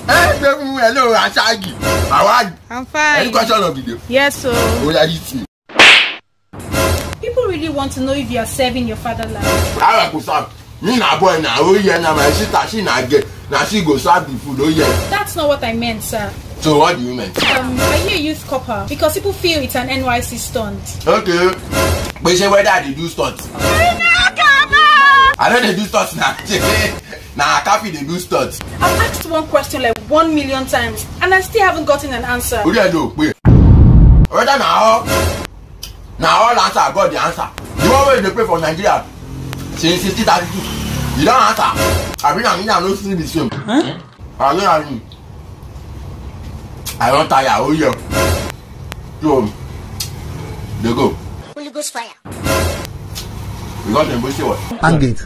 Hello, Ashagi. How are you? I'm fine. Any question on video? Yes, sir. Oh, yeah, you see. People really want to know if you are serving your fatherland. I will serve. Me na boy na. Oh yeah, na my sister she na get. Now she go serve the food. Oh yeah. That's not what I meant, sir. So what do you mean? Are you a youth copper? Because people feel it's an NYC stunt. Okay. But say whether they do stunts. I know they do stunts now. Now Kafi they do stunts. I've asked one question like 1 million times and I still haven't gotten an answer. Who do you know? Wait. Whether now all answer I got the answer. The one way they pay for Nigeria since 1632. You don't answer. I bring am in and no see the same. I don't tire. Oh yeah. So they go. Holy Ghost fire. We got them. What? Hang it.